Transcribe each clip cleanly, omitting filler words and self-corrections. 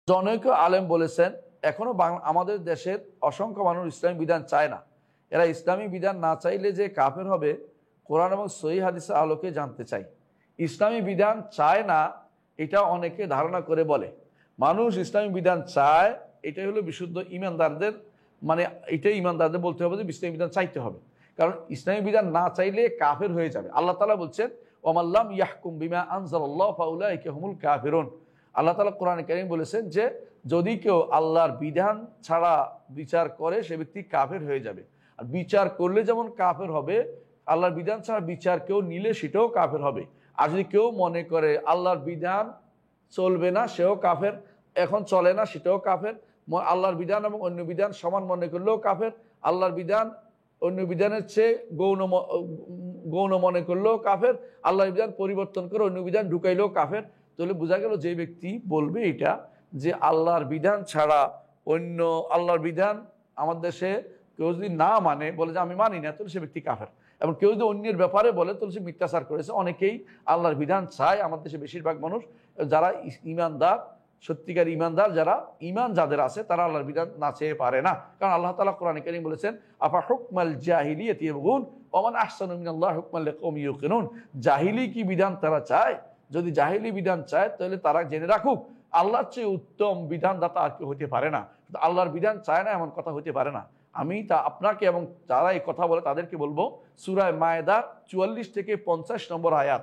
জনৈক আলেম বলেছেন, এখনো আমাদের দেশের অসংখ্য মানুষ ইসলামী বিধান চায় না। এরা ইসলামী বিধান না চাইলে যে কাফের হবে, কোরআন এবং সহিহ হাদিসের আলোকে জানতে চাই। ইসলামী বিধান চায় না এটা অনেকে ধারণা করে বলে। মানুষ ইসলামী বিধান চায়, এটাই হলো বিশুদ্ধ ইমানদারদের, মানে এটাই ইমানদারদের বলতে হবে যে ইসলামী বিধান চাইতে হবে। কারণ ইসলামী বিধান না চাইলে কাফের হয়ে যাবে। আল্লাহ তাআলা বলছেন, ওয়ামাল্লাম ইয়াহকুম বিমা আনজালাল্লাহু ফাউলাইকা হুমুল কাফিরুন। আল্লাহ তাআলা কোরআনে কারীম বলেছেন যে যদি কেউ আল্লাহর বিধান ছাড়া বিচার করে সে ব্যক্তি কাফের হয়ে যাবে। আর বিচার করলে যেমন কাফের হবে, আল্লাহর বিধান ছাড়া বিচার কেউ নিলে সেটাও কাফের হবে। আর যদি কেউ মনে করে আল্লাহর বিধান চলবে না, সেও কাফের, এখন চলে না সেটাও কাফের, আল্লাহর বিধান এবং অন্য বিধান সমান মনে করলেও কাফের, আল্লাহর বিধান অন্য বিধানের চেয়ে গৌণ মনে করলেও কাফের, আল্লাহর বিধান পরিবর্তন করে অন্য বিধান ঢুকাইলেও কাফের। তাহলে বোঝা গেল যে ব্যক্তি বলবে এটা যে আল্লাহর বিধান ছাড়া অন্য আল্লাহর বিধান আমার দেশে কেউ যদি না মানে, বলে যে আমি মানি না, তাহলে সে ব্যক্তি কাফের। এবং কেউ যদি অন্যের ব্যাপারে বলে তাহলে সে মিথ্যাচার করেছে। অনেকেই আল্লাহর বিধান চায় আমার দেশে, বেশিরভাগ মানুষ যারা ইমানদার, সত্যিকার ইমানদার, যারা ইমান যাদের আছে তারা আল্লাহর বিধান না চেয়ে পারে না। কারণ আল্লাহ তাআলা কোরআনে কারীম বলেছেন, আফা হুকমাল জাহিলিয়াতি ইয়াবগুন ওয়া মান আহসানু মিনাল্লাহি হুকমান লিকাওমিন ইউকিনুন। জাহিলি কি বিধান তারা চায়? যদি জাহিলি বিধান চায় তাহলে তারা জেনে রাখুক আল্লাহর চেয়ে উত্তম বিধানদাতা আর কেউ হতে পারে না। আল্লাহর বিধান চায় না এমন কথা হতে পারে না। আমি তা আপনাকে এবং যারা এই কথা বলে তাদেরকে বলবো, সূরা মায়েদা 44 থেকে 50 নম্বর আয়াত,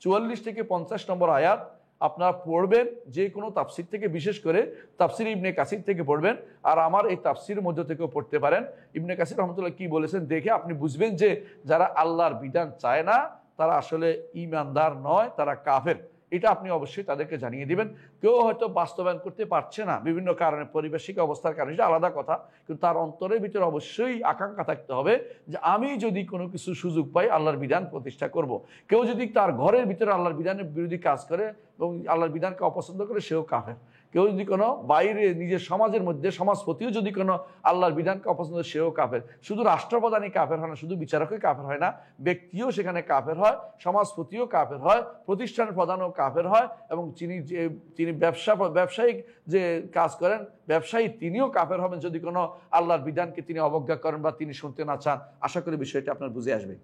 44 থেকে 50 নম্বর আয়াত আপনারা পড়বেন যে কোনো তাফসির থেকে, বিশেষ করে তাফসির ইবনে কাসির থেকে পড়বেন। আর আমার এই তাফসিরের মধ্য থেকেও পড়তে পারেন। ইবনে কাসির রহমতুল্লাহ কি বলেছেন দেখে আপনি বুঝবেন যে যারা আল্লাহর বিধান চায় না তারা আসলে ঈমানদার নয়, তারা কাফের। এটা আপনি অবশ্যই তাদেরকে জানিয়ে দিবেন। কেউ হয়তো বাস্তবায়ন করতে পারছে না বিভিন্ন কারণে, পারিপার্শ্বিক অবস্থার কারণে, সেটা আলাদা কথা, কিন্তু তার অন্তরের ভিতরে অবশ্যই আকাঙ্ক্ষা থাকতে হবে যে আমি যদি কোনো কিছু সুযোগ পাই আল্লাহর বিধান প্রতিষ্ঠা করব। কেউ যদি তার ঘরের ভিতরে আল্লাহর বিধানের বিরোধী কাজ করে এবং আল্লাহর বিধানকে অপছন্দ করে, সেও কাফের। কেউ যদি কোনো বাইরে নিজের সমাজের মধ্যে সমাজপতিও যদি কোনো আল্লাহর বিধানকে অপছন্দ, সেও কাফের। শুধু রাষ্ট্রপ্রধানই কাফের হয় না, শুধু বিচারকই কাফের হয় না, ব্যক্তিও সেখানে কাফের হয়, সমাজপতিও কাফের হয়, প্রতিষ্ঠানের প্রধানও কাফের হয়, এবং তিনি ব্যবসায়িক যে কাজ করেন ব্যবসায়ী, তিনিও কাফের হবেন যদি কোনো আল্লাহর বিধানকে তিনি অবজ্ঞা করেন বা তিনি শুনতে না চান। আশা করি বিষয়টি আপনার বুঝে আসবে।